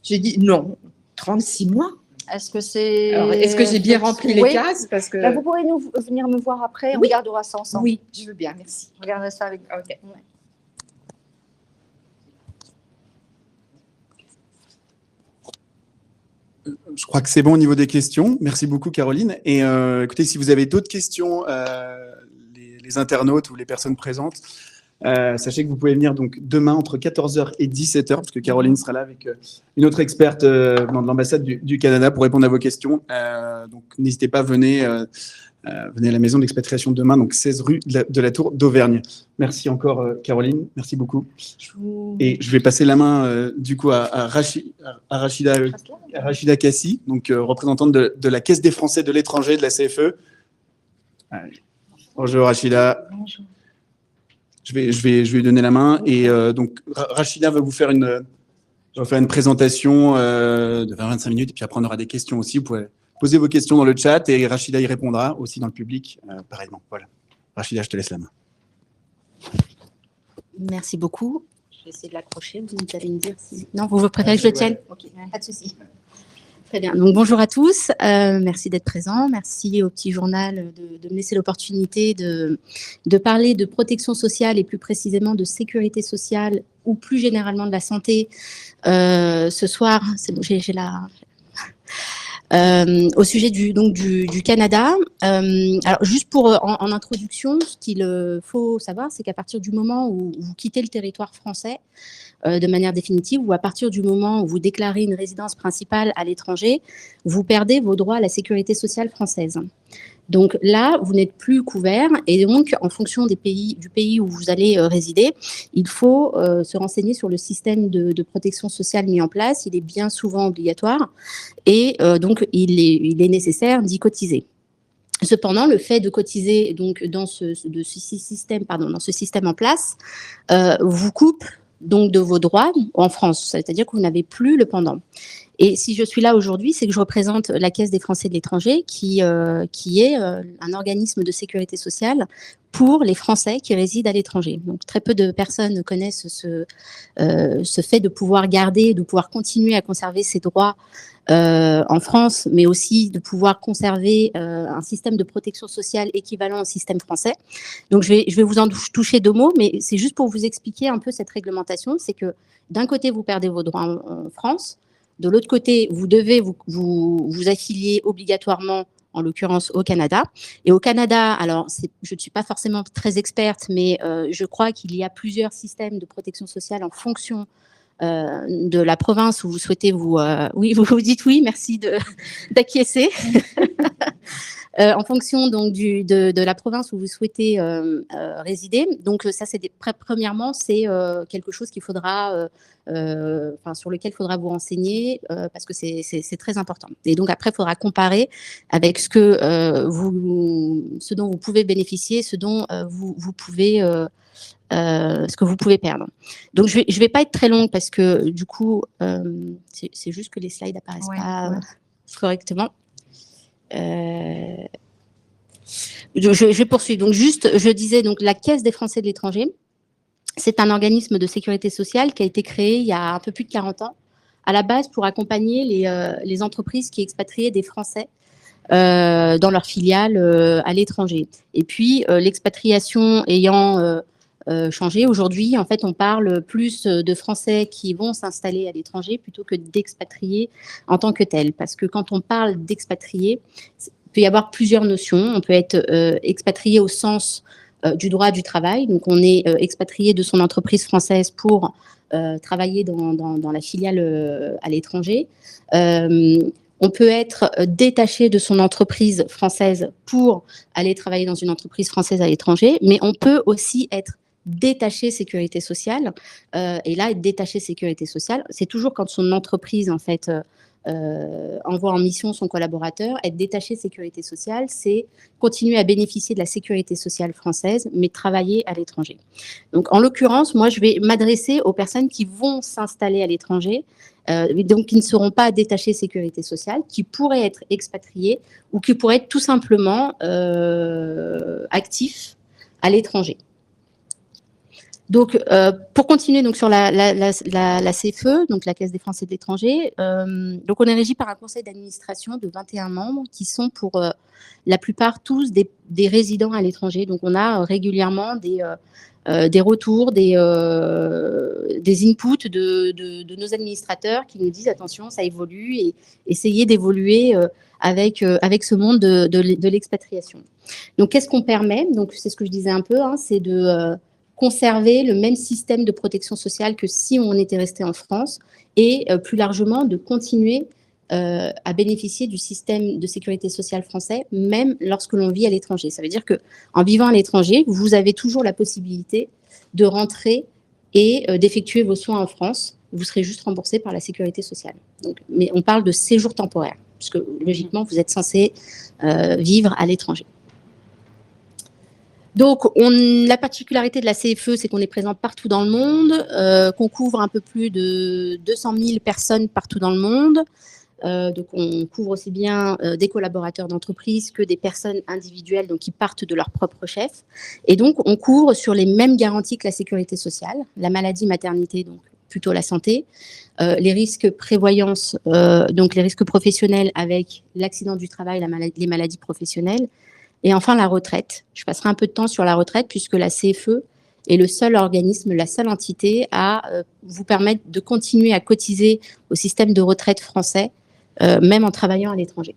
J'ai dit non, 36 mois. Est-ce que c'est… Alors, est-ce que j'ai bien rempli les cases? Parce que… vous pourrez venir me voir après, on regardera ça ensemble. Oui, je veux bien, merci. On regardera ça avec vous. Okay. Ouais. Je crois que c'est bon au niveau des questions. Merci beaucoup, Caroline. Et écoutez, si vous avez d'autres questions, les internautes ou les personnes présentes, sachez que vous pouvez venir donc demain entre 14h et 17h, parce que Caroline sera là avec une autre experte de l'ambassade du Canada pour répondre à vos questions. Donc n'hésitez pas, venez à la maison d'expatriation demain, donc 16 rue de la Tour d'Auvergne. Merci encore, Caroline. Merci beaucoup. Et je vais passer la main du coup à Rachida Kassi, donc représentante de la Caisse des Français de l'étranger de la CFE. Allez. Bonjour Rachida. Bonjour. Je vais lui donner la main. Et donc Rachida va vous faire une présentation de 20-25 minutes, et puis après on aura des questions aussi. Vous pouvez poser vos questions dans le chat et Rachida y répondra aussi dans le public, pareillement. Voilà. Rachida, je te laisse la main. Merci beaucoup. Je vais essayer de l'accrocher. Vous allez me dire si… Non, vous préférez que je le tienne? Ok, pas de souci. Très bien. Donc, bonjour à tous. Merci d'être présents. Merci au Petit Journal de me laisser l'opportunité de parler de protection sociale et plus précisément de sécurité sociale ou plus généralement de la santé ce soir. C'est bon, j'ai la… au sujet du Canada. Alors, juste en introduction, ce qu'il faut savoir, c'est qu'à partir du moment où vous quittez le territoire français de manière définitive, ou à partir du moment où vous déclarez une résidence principale à l'étranger, vous perdez vos droits à la sécurité sociale française. Donc là, vous n'êtes plus couvert, et donc en fonction du pays où vous allez résider, il faut se renseigner sur le système de protection sociale mis en place. Il est bien souvent obligatoire, et donc il est nécessaire d'y cotiser. Cependant, le fait de cotiser donc dans ce système en place vous coupe donc de vos droits en France, c'est-à-dire que vous n'avez plus le pendant. Et si je suis là aujourd'hui, c'est que je représente la Caisse des Français de l'étranger, qui est un organisme de sécurité sociale pour les Français qui résident à l'étranger. Donc, très peu de personnes connaissent ce fait de pouvoir garder, de pouvoir continuer à conserver ses droits en France, mais aussi de pouvoir conserver un système de protection sociale équivalent au système français. Donc, je vais vous en toucher 2 mots, mais c'est juste pour vous expliquer un peu cette réglementation. C'est que d'un côté, vous perdez vos droits en France. De l'autre côté, vous devez vous affilier obligatoirement, en l'occurrence au Canada. Et au Canada, alors je ne suis pas forcément très experte, mais je crois qu'il y a plusieurs systèmes de protection sociale en fonction de la province où vous souhaitez oui, vous dites oui, merci d'acquiescer. En fonction donc de la province où vous souhaitez résider. Donc ça, premièrement, c'est quelque chose qu'il faudra, sur lequel il faudra vous renseigner parce que c'est très important. Et donc après, il faudra comparer avec ce dont vous pouvez bénéficier, ce dont vous pouvez ce que vous pouvez perdre. Donc, je vais pas être très longue parce que du coup, c'est juste que les slides apparaissent pas correctement. Je vais poursuivre. Donc, je disais, donc, la Caisse des Français de l'étranger, c'est un organisme de sécurité sociale qui a été créé il y a un peu plus de 40 ans, à la base pour accompagner les entreprises qui expatriaient des Français dans leurs filiales à l'étranger. Et puis, l'expatriation ayant changé, aujourd'hui, en fait, on parle plus de Français qui vont s'installer à l'étranger plutôt que d'expatriés en tant que tels. Parce que quand on parle d'expatriés, il peut y avoir plusieurs notions. On peut être expatrié au sens du droit du travail. Donc, on est expatrié de son entreprise française pour travailler dans la filiale à l'étranger. On peut être détaché de son entreprise française pour aller travailler dans une entreprise française à l'étranger, mais on peut aussi être détaché sécurité sociale. Et là, être détaché sécurité sociale, c'est toujours quand son entreprise, en fait, envoie en mission son collaborateur. Être détaché sécurité sociale, c'est continuer à bénéficier de la sécurité sociale française, mais travailler à l'étranger. Donc, en l'occurrence, moi, je vais m'adresser aux personnes qui vont s'installer à l'étranger, donc qui ne seront pas détachées sécurité sociale, qui pourraient être expatriées ou qui pourraient être tout simplement actifs à l'étranger. Donc, pour continuer donc, sur la CFE, donc la Caisse des Français de l'étranger, donc on est régi par un conseil d'administration de 21 membres qui sont pour la plupart tous des résidents à l'étranger. Donc, on a régulièrement des retours, des inputs de nos administrateurs qui nous disent attention, ça évolue et essayez d'évoluer avec ce monde de l'expatriation. Donc, qu'est-ce qu'on permet? Donc, c'est ce que je disais un peu, hein, c'est de conserver le même système de protection sociale que si on était resté en France et plus largement de continuer à bénéficier du système de sécurité sociale français, même lorsque l'on vit à l'étranger. Ça veut dire qu'en vivant à l'étranger, vous avez toujours la possibilité de rentrer et d'effectuer vos soins en France. Vous serez juste remboursé par la sécurité sociale. Donc, mais on parle de séjour temporaire, puisque logiquement, vous êtes censé vivre à l'étranger. Donc, la particularité de la CFE, c'est qu'on est présent partout dans le monde, qu'on couvre un peu plus de 200 000 personnes partout dans le monde. Donc, on couvre aussi bien des collaborateurs d'entreprise que des personnes individuelles donc, qui partent de leur propre chef. Et donc, on couvre sur les mêmes garanties que la sécurité sociale, la maladie, maternité, donc plutôt la santé, les risques prévoyance, donc les risques professionnels avec l'accident du travail, les maladies professionnelles, et enfin la retraite. Je passerai un peu de temps sur la retraite puisque la CFE est le seul organisme, la seule entité à vous permettre de continuer à cotiser au système de retraite français, même en travaillant à l'étranger.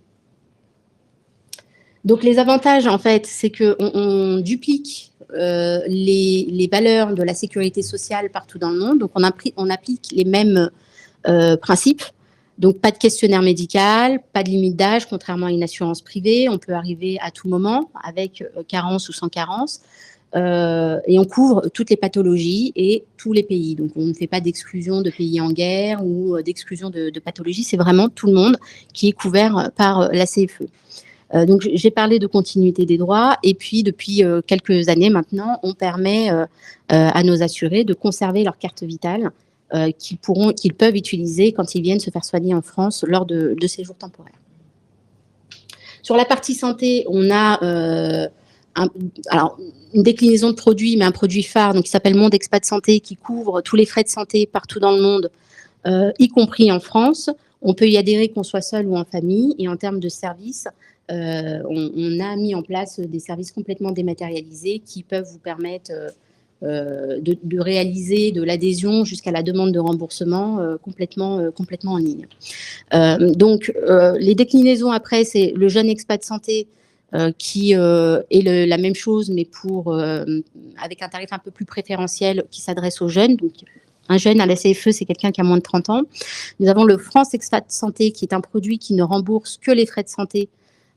Donc, les avantages, en fait, c'est qu'on duplique les valeurs de la sécurité sociale partout dans le monde. Donc, on applique les mêmes principes. Donc, pas de questionnaire médical, pas de limite d'âge, contrairement à une assurance privée. On peut arriver à tout moment avec carence ou sans carence. Et on couvre toutes les pathologies et tous les pays. Donc, on ne fait pas d'exclusion de pays en guerre ou d'exclusion de pathologies. C'est vraiment tout le monde qui est couvert par la CFE. Donc, j'ai parlé de continuité des droits. Et puis, depuis quelques années maintenant, on permet à nos assurés de conserver leur carte vitale qu'ils peuvent utiliser quand ils viennent se faire soigner en France lors de séjours temporaires. Sur la partie santé, on a une déclinaison de produits, mais un produit phare donc, qui s'appelle Monde Expat Santé, qui couvre tous les frais de santé partout dans le monde, y compris en France. On peut y adhérer qu'on soit seul ou en famille. Et en termes de services, on a mis en place des services complètement dématérialisés qui peuvent vous permettre de réaliser de l'adhésion jusqu'à la demande de remboursement complètement en ligne. Donc, les déclinaisons après, c'est le jeune expat santé qui est la même chose, mais avec un tarif un peu plus préférentiel qui s'adresse aux jeunes. Donc, un jeune à la CFE, c'est quelqu'un qui a moins de 30 ans. Nous avons le France Expat Santé, qui est un produit qui ne rembourse que les frais de santé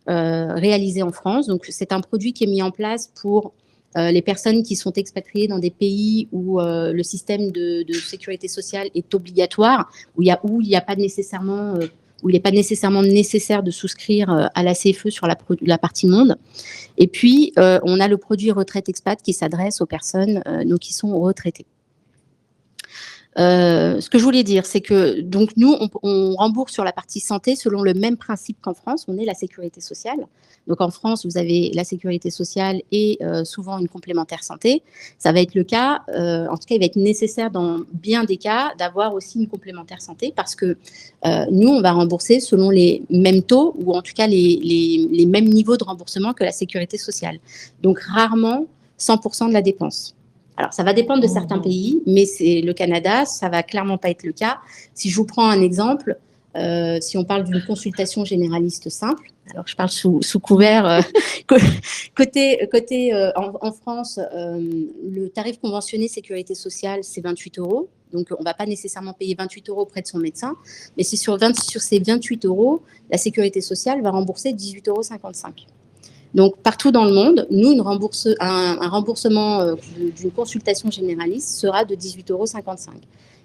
réalisés en France. Donc, c'est un produit qui est mis en place pour les personnes qui sont expatriées dans des pays où le système de sécurité sociale est obligatoire, où il n'est pas nécessairement nécessaire de souscrire à la CFE sur la partie monde. Et puis, on a le produit retraite expat qui s'adresse aux personnes qui sont retraitées. Ce que je voulais dire, c'est que donc nous, on rembourse sur la partie santé selon le même principe qu'en France. On est la sécurité sociale. Donc en France, vous avez la sécurité sociale et souvent une complémentaire santé. Ça va être le cas, en tout cas, il va être nécessaire dans bien des cas d'avoir aussi une complémentaire santé parce que nous, on va rembourser selon les mêmes taux ou en tout cas les mêmes niveaux de remboursement que la sécurité sociale. Donc rarement 100% de la dépense. Alors, ça va dépendre de certains pays, mais c'est le Canada, ça va clairement pas être le cas. Si je vous prends un exemple, si on parle d'une consultation généraliste simple, alors je parle sous couvert, en France, le tarif conventionné sécurité sociale, c'est 28 €. Donc, on ne va pas nécessairement payer 28 € auprès de son médecin, mais c'est sur ces 28 €, la sécurité sociale va rembourser 18,55 €. Donc, partout dans le monde, nous, un remboursement d'une consultation généraliste sera de 18,55 €.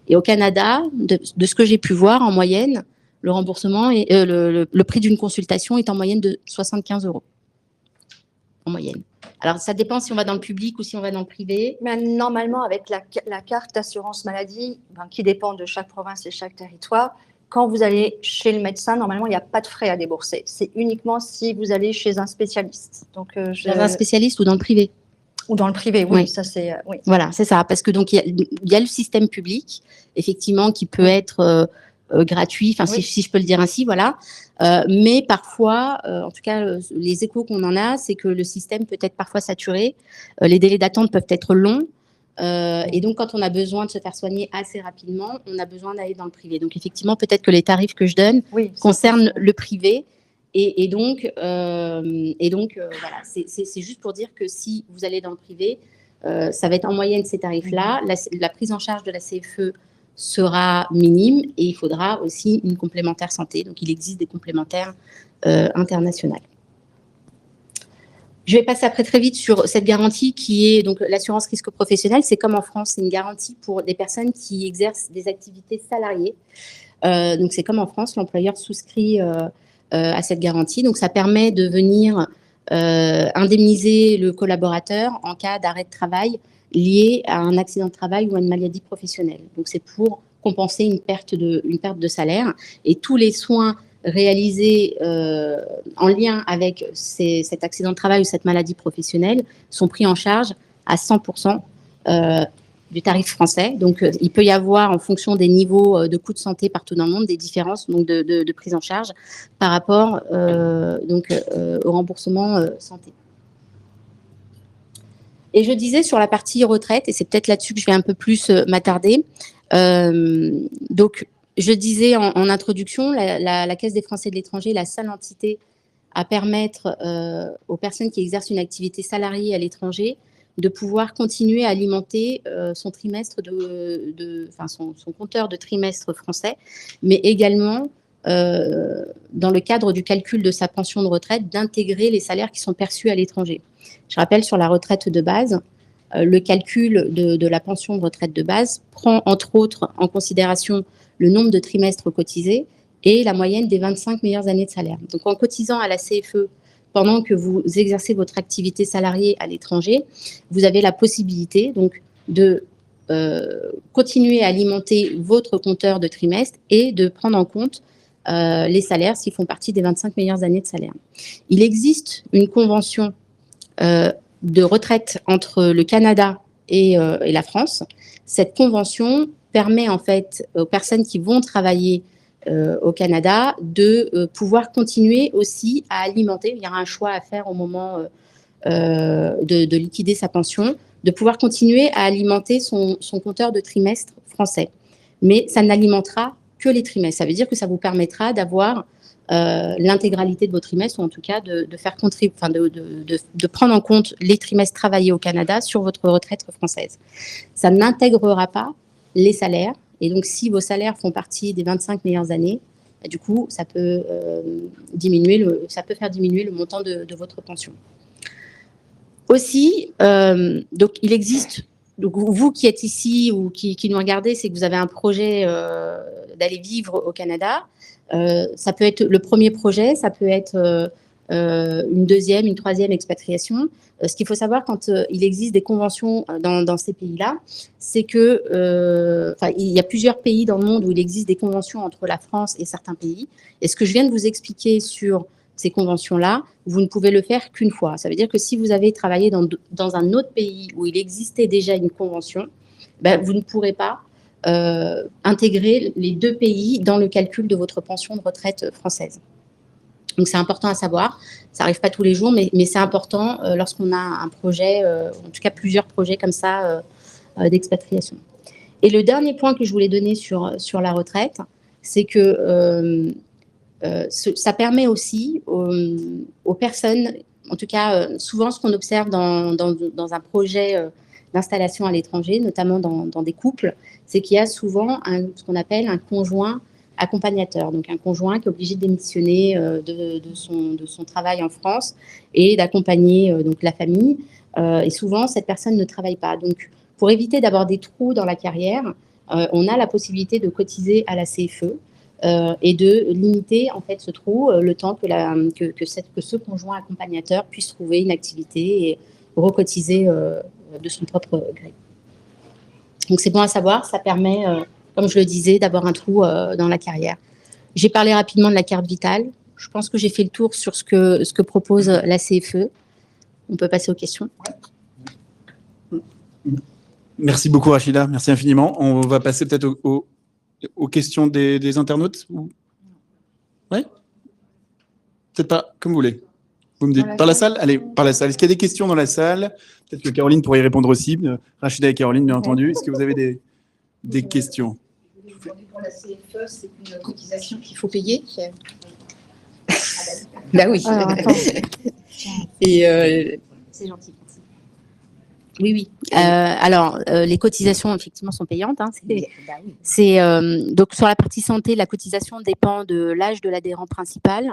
Et au Canada, de ce que j'ai pu voir, en moyenne, le remboursement, le prix d'une consultation est en moyenne de 75 € en moyenne. Alors, ça dépend si on va dans le public ou si on va dans le privé. Mais normalement, avec la carte d'assurance maladie, qui dépend de chaque province et chaque territoire, quand vous allez chez le médecin, normalement, il n'y a pas de frais à débourser. C'est uniquement si vous allez chez un spécialiste. Donc, dans un spécialiste ou dans le privé. Ou dans le privé, oui. Ça, c'est, oui. Voilà, c'est ça. Parce que donc, il y a le système public, effectivement, qui peut être gratuit, si je peux le dire ainsi, voilà. Mais parfois, en tout cas, les échos qu'on en a, c'est que le système peut être parfois saturé. Les délais d'attente peuvent être longs. Et donc, quand on a besoin de se faire soigner assez rapidement, on a besoin d'aller dans le privé. Donc, effectivement, peut-être que les tarifs que je donne concernent le privé. Et donc, voilà, c'est juste pour dire que si vous allez dans le privé, ça va être en moyenne ces tarifs-là. La prise en charge de la CFE sera minime et il faudra aussi une complémentaire santé. Donc, il existe des complémentaires internationales. Je vais passer après très vite sur cette garantie qui est donc l'assurance risque professionnel. C'est comme en France, c'est une garantie pour des personnes qui exercent des activités salariées. Donc, c'est comme en France, l'employeur souscrit à cette garantie. Donc, ça permet de venir indemniser le collaborateur en cas d'arrêt de travail lié à un accident de travail ou à une maladie professionnelle. Donc, c'est pour compenser une perte de salaire. Et tous les soins réalisés en lien avec cet accident de travail ou cette maladie professionnelle sont pris en charge à 100% du tarif français. Donc, il peut y avoir, en fonction des niveaux de coûts de santé partout dans le monde, des différences donc, de prise en charge par rapport au remboursement santé. Et je disais sur la partie retraite, et c'est peut-être là-dessus que je vais un peu plus m'attarder, donc, je disais en introduction, la Caisse des Français de l'étranger est la seule entité à permettre aux personnes qui exercent une activité salariée à l'étranger de pouvoir continuer à alimenter son trimestre son compteur de trimestre français, mais également, dans le cadre du calcul de sa pension de retraite, d'intégrer les salaires qui sont perçus à l'étranger. Je rappelle, sur la retraite de base, le calcul de la pension de retraite de base prend entre autres en considération le nombre de trimestres cotisés et la moyenne des 25 meilleures années de salaire. Donc, en cotisant à la CFE pendant que vous exercez votre activité salariée à l'étranger, vous avez la possibilité donc de continuer à alimenter votre compteur de trimestre et de prendre en compte les salaires s'ils font partie des 25 meilleures années de salaire. Il existe une convention de retraite entre le Canada et la France. Cette convention permet en fait aux personnes qui vont travailler au Canada de pouvoir continuer aussi à alimenter. Il y aura un choix à faire au moment de liquider sa pension, de pouvoir continuer à alimenter son compteur de trimestre français. Mais ça n'alimentera que les trimestres. Ça veut dire que ça vous permettra d'avoir l'intégralité de vos trimestres, ou en tout cas de faire de prendre en compte les trimestres travaillés au Canada sur votre retraite française. Ça n'intégrera pas les salaires. Et donc, si vos salaires font partie des 25 meilleures années, du coup, ça peut faire diminuer le montant de votre pension. Aussi, donc il existe, donc vous qui êtes ici ou qui nous regardez, c'est que vous avez un projet d'aller vivre au Canada. Ça peut être le premier projet, ça peut être une deuxième, une troisième expatriation. Ce qu'il faut savoir quand il existe des conventions dans ces pays-là, c'est que il y a plusieurs pays dans le monde où il existe des conventions entre la France et certains pays. Et ce que je viens de vous expliquer sur ces conventions-là, vous ne pouvez le faire qu'une fois. Ça veut dire que si vous avez travaillé dans un autre pays où il existait déjà une convention, vous ne pourrez pas intégrer les deux pays dans le calcul de votre pension de retraite française. Donc, c'est important à savoir. Ça n'arrive pas tous les jours, mais c'est important lorsqu'on a un projet, en tout cas plusieurs projets comme ça d'expatriation. Et le dernier point que je voulais donner sur la retraite, c'est que ça permet aussi aux personnes, en tout cas souvent ce qu'on observe dans un projet d'installation à l'étranger, notamment dans des couples, c'est qu'il y a souvent ce qu'on appelle un conjoint accompagnateur, donc un conjoint qui est obligé de démissionner de son travail en France et d'accompagner donc la famille. Et souvent, cette personne ne travaille pas. Donc, pour éviter d'avoir des trous dans la carrière, on a la possibilité de cotiser à la CFE et de limiter en fait ce trou le temps que ce conjoint accompagnateur puisse trouver une activité et recotiser de son propre gré. Donc, c'est bon à savoir, ça permet comme je le disais, d'avoir un trou dans la carrière. J'ai parlé rapidement de la carte vitale. Je pense que j'ai fait le tour sur ce que propose la CFE. On peut passer aux questions. Merci beaucoup, Rachida. Merci infiniment. On va passer peut-être aux questions des internautes. Oui ? Peut-être pas, comme vous voulez. Vous me dites par la salle ? Allez, par la salle. Est-ce qu'il y a des questions dans la salle ? Peut-être que Caroline pourrait y répondre aussi. Rachida et Caroline, bien entendu. Est-ce que vous avez des questions? Pour la CFE, c'est une cotisation qu'il faut payer. Bah oui. Et c'est gentil. Oui. Alors, les cotisations, effectivement, sont payantes. Donc, sur la partie santé, la cotisation dépend de l'âge de l'adhérent principal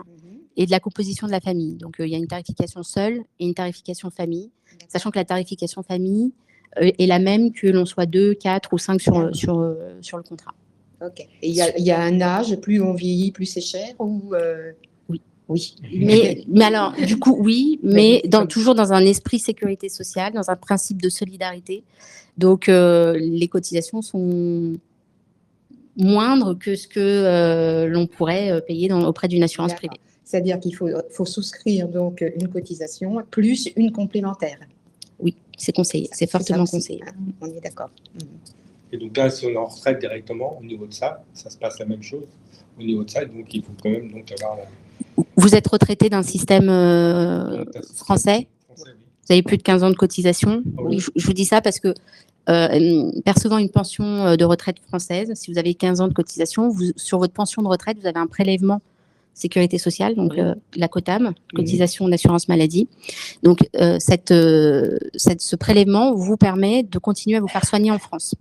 et de la composition de la famille. Donc, il y a une tarification seule et une tarification famille, sachant que la tarification famille est la même que l'on soit 2, 4 ou 5 sur le contrat. Ok. Et il y a un âge, plus on vieillit, plus c'est cher ou Oui. Mais alors, du coup, oui, mais toujours dans un esprit sécurité sociale, dans un principe de solidarité. Donc, les cotisations sont moindres que ce que l'on pourrait payer auprès d'une assurance privée. C'est-à-dire qu'il faut souscrire donc une cotisation plus une complémentaire. Oui, c'est conseillé, c'est fortement conseillé. On est d'accord. Et donc là, si on est en retraite directement, au niveau de ça se passe la même chose. Au niveau de ça, donc il faut quand même avoir... Vous êtes retraité d'un système français. Vous avez plus de 15 ans de cotisation. Oui. Je vous dis ça parce que percevant une pension de retraite française, si vous avez 15 ans de cotisation, sur votre pension de retraite, vous avez un prélèvement sécurité sociale, donc la COTAM, cotisation d'assurance maladie. Donc, ce prélèvement vous permet de continuer à vous faire soigner en France.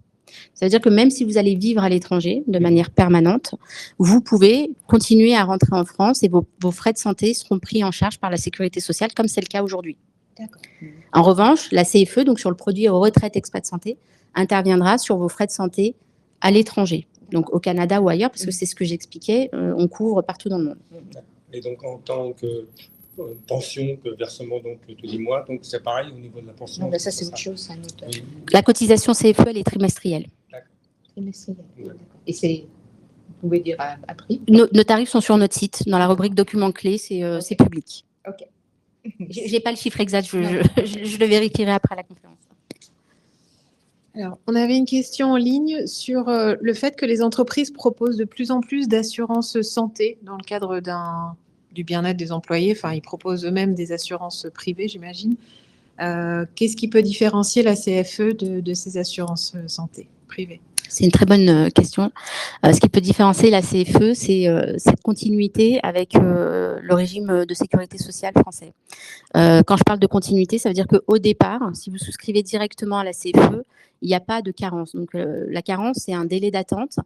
Ça veut dire que même si vous allez vivre à l'étranger de manière permanente, vous pouvez continuer à rentrer en France et vos frais de santé seront pris en charge par la sécurité sociale, comme c'est le cas aujourd'hui. D'accord. En revanche, la CFE, donc sur le produit retraite expat santé, interviendra sur vos frais de santé à l'étranger, donc au Canada ou ailleurs, parce que c'est ce que j'expliquais, on couvre partout dans le monde. Et donc, en tant que pension que versement donc tous les mois. Donc c'est pareil au niveau de la pension. Non, mais ça, c'est autre chose. C'est un autre. Oui. La cotisation CFE, elle est trimestrielle. Trimestriel. Et c'est, vous pouvez dire à prix. Nos tarifs sont sur notre site, dans la rubrique documents clés, c'est public. Ok. Je n'ai pas le chiffre exact, je le vérifierai après la conférence. Alors, on avait une question en ligne sur le fait que les entreprises proposent de plus en plus d'assurances santé dans le cadre du bien-être des employés. Enfin, ils proposent eux-mêmes des assurances privées, j'imagine. Qu'est-ce qui peut différencier la CFE de ces assurances santé privées? C'est une très bonne question. Ce qui peut différencier la CFE, c'est cette continuité avec le régime de sécurité sociale français. Quand je parle de continuité, ça veut dire qu'au départ, si vous souscrivez directement à la CFE, il n'y a pas de carence. Donc, la carence, c'est un délai d'attente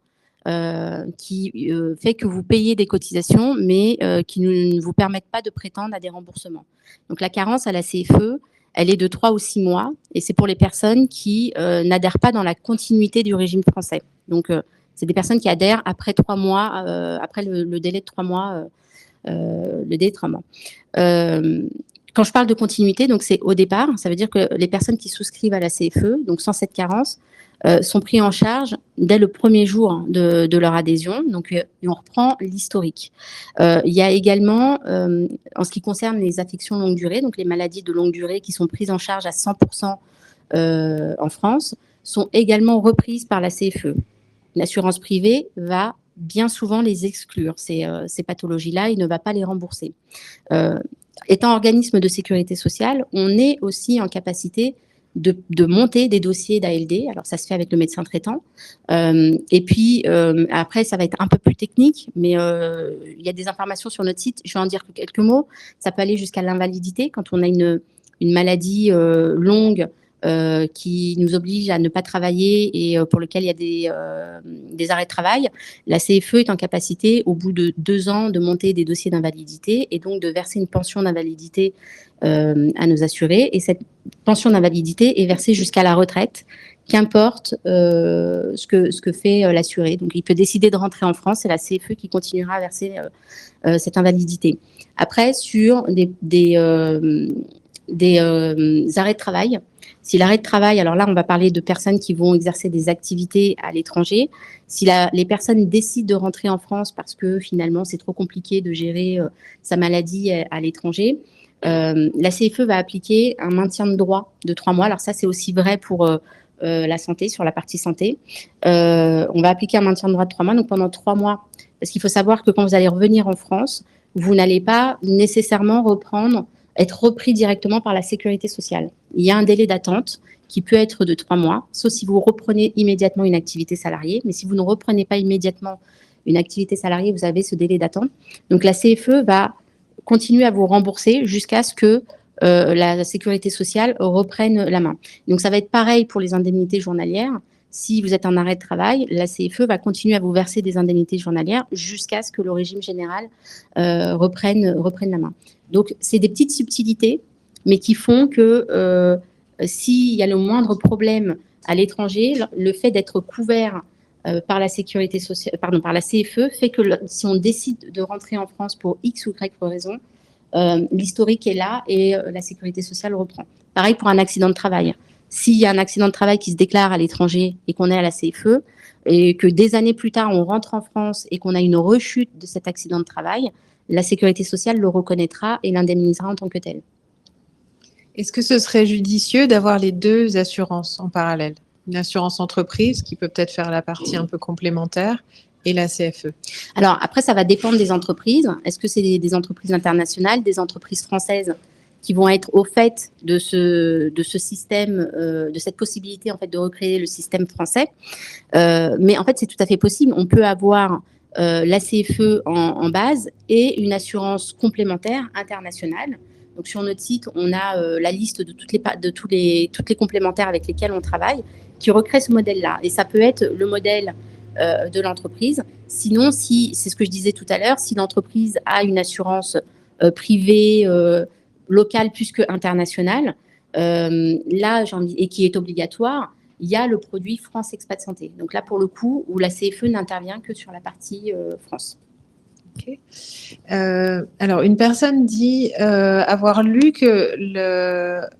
qui fait que vous payez des cotisations, mais qui ne vous permettent pas de prétendre à des remboursements. Donc, la carence à la CFE, elle est de 3 ou 6 mois, et c'est pour les personnes qui n'adhèrent pas dans la continuité du régime français. Donc, c'est des personnes qui adhèrent après 3 mois, après le délai de 3 mois. Quand je parle de continuité, donc c'est au départ, ça veut dire que les personnes qui souscrivent à la CFE, donc sans cette carence, sont pris en charge dès le premier jour de leur adhésion. Donc, on reprend l'historique. Il y a également, en ce qui concerne les affections longue durée, donc les maladies de longue durée qui sont prises en charge à 100% en France, sont également reprises par la CFE. L'assurance privée va bien souvent les exclure, ces pathologies-là, il ne va pas les rembourser. Étant organisme de sécurité sociale, on est aussi en capacité de monter des dossiers d'ALD. Alors, ça se fait avec le médecin traitant. Et puis, après, ça va être un peu plus technique, mais il y a des informations sur notre site. Je vais en dire quelques mots. Ça peut aller jusqu'à l'invalidité quand on a une maladie longue qui nous oblige à ne pas travailler et pour lequel il y a des arrêts de travail. La CFE est en capacité, au bout de 2 ans, de monter des dossiers d'invalidité et donc de verser une pension d'invalidité à nos assurés. Et cette pension d'invalidité est versée jusqu'à la retraite, qu'importe ce que fait l'assuré. Donc, il peut décider de rentrer en France, c'est la CFE qui continuera à verser cette invalidité. Après, sur des arrêts de travail, si l'arrêt de travail, alors là, on va parler de personnes qui vont exercer des activités à l'étranger. Si les personnes décident de rentrer en France parce que finalement, c'est trop compliqué de gérer sa maladie à l'étranger, la CFE va appliquer un maintien de droit de 3 mois. Alors ça, c'est aussi vrai pour la santé, sur la partie santé. On va appliquer un maintien de droit de 3 mois, donc pendant 3 mois. Parce qu'il faut savoir que quand vous allez revenir en France, vous n'allez pas nécessairement être repris directement par la sécurité sociale. Il y a un délai d'attente qui peut être de 3 mois, sauf si vous reprenez immédiatement une activité salariée. Mais si vous ne reprenez pas immédiatement une activité salariée, vous avez ce délai d'attente. Donc, la CFE va continuer à vous rembourser jusqu'à ce que la sécurité sociale reprenne la main. Donc, ça va être pareil pour les indemnités journalières. Si vous êtes en arrêt de travail, la CFE va continuer à vous verser des indemnités journalières jusqu'à ce que le régime général reprenne la main. Donc, c'est des petites subtilités, mais qui font que s'il y a le moindre problème à l'étranger, le fait d'être couvert par la sécurité sociale, par la CFE, fait que si on décide de rentrer en France pour X ou Y raison, l'historique est là et la sécurité sociale reprend. Pareil pour un accident de travail. S'il y a un accident de travail qui se déclare à l'étranger et qu'on est à la CFE, et que des années plus tard, on rentre en France et qu'on a une rechute de cet accident de travail, la sécurité sociale le reconnaîtra et l'indemnisera en tant que tel. Est-ce que ce serait judicieux d'avoir les 2 assurances en parallèle? Une assurance entreprise qui peut peut-être faire la partie un peu complémentaire et la CFE? Alors après, ça va dépendre des entreprises. Est-ce que c'est des entreprises internationales, des entreprises françaises qui vont être au fait de ce système, de cette possibilité en fait de recréer le système français. Mais en fait, c'est tout à fait possible. On peut avoir la CFE en base et une assurance complémentaire internationale. Donc sur notre site, on a la liste de toutes les complémentaires avec lesquels on travaille, qui recréent ce modèle-là. Et ça peut être le modèle de l'entreprise. Sinon, c'est ce que je disais tout à l'heure, si l'entreprise a une assurance privée, locale plus que internationale, et qui est obligatoire, il y a le produit France Expat Santé. Donc là, pour le coup, où la CFE n'intervient que sur la partie France. Ok. Alors, une personne dit avoir lu que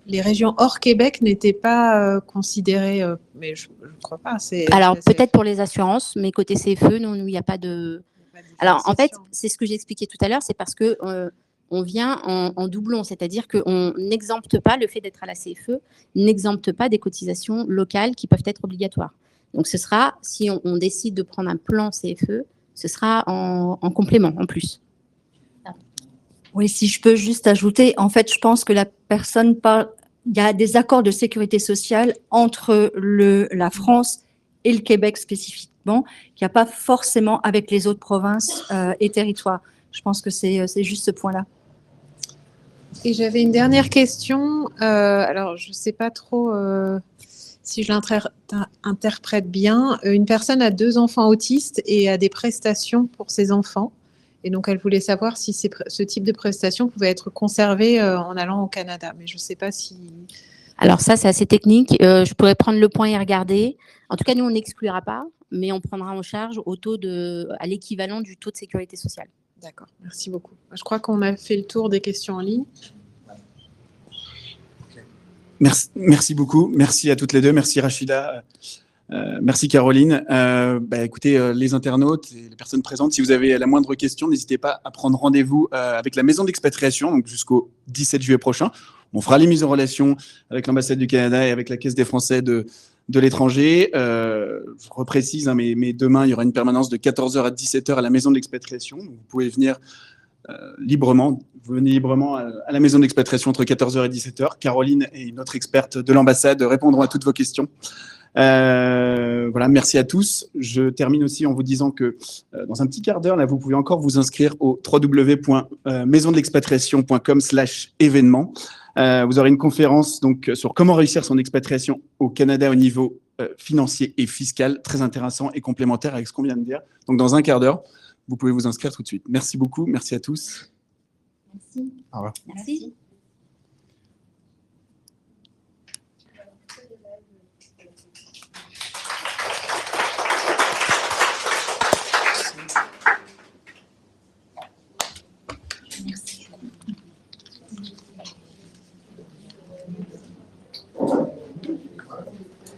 les régions hors Québec n'étaient pas considérées, mais je ne crois pas. Alors, peut-être pour les assurances, mais côté CFE, non, il n'y a pas de... Alors, en fait, c'est ce que j'ai expliqué tout à l'heure, c'est parce que on vient en doublon, c'est-à-dire qu'on n'exempte pas le fait d'être à la CFE, n'exempte pas des cotisations locales qui peuvent être obligatoires. Donc, ce sera, si on décide de prendre un plan CFE, ce sera en complément, en plus. Oui, si je peux juste ajouter, en fait, je pense que la personne parle, il y a des accords de sécurité sociale entre la France et le Québec spécifiquement, qu'il n'y a pas forcément avec les autres provinces et territoires. Je pense que c'est juste ce point-là. Et j'avais une dernière question. Alors, je ne sais pas trop si je l'interprète bien. Une personne a 2 enfants autistes et a des prestations pour ses enfants. Et donc, elle voulait savoir si ce type de prestations pouvait être conservé en allant au Canada. Mais je ne sais pas si... Alors ça, c'est assez technique. Je pourrais prendre le point et regarder. En tout cas, nous, on n'exclura pas, mais on prendra en charge à l'équivalent du taux de sécurité sociale. D'accord, merci beaucoup. Je crois qu'on a fait le tour des questions en ligne. Merci beaucoup. Merci à toutes les deux. Merci Rachida. Merci Caroline. Écoutez, les internautes et les personnes présentes, si vous avez la moindre question, n'hésitez pas à prendre rendez-vous avec la Maison d'Expatriation, donc jusqu'au 17 juillet prochain. On fera les mises en relation avec l'ambassade du Canada et avec la Caisse des Français de l'étranger. Je reprécise, mais demain, il y aura une permanence de 14h à 17h à la Maison d'Expatriation. Vous pouvez venir librement. Vous venez librement à la Maison d'Expatriation entre 14h et 17h. Caroline et notre experte de l'ambassade répondront à toutes vos questions. Voilà, merci à tous. Je termine aussi en vous disant que dans un petit quart d'heure, là, vous pouvez encore vous inscrire au www.maisondelexpatriation.com/événements. Vous aurez une conférence donc sur comment réussir son expatriation au Canada au niveau financier et fiscal, très intéressant et complémentaire avec ce qu'on vient de dire. Donc dans un quart d'heure, vous pouvez vous inscrire tout de suite. Merci beaucoup, merci à tous. Merci. Au revoir. Merci.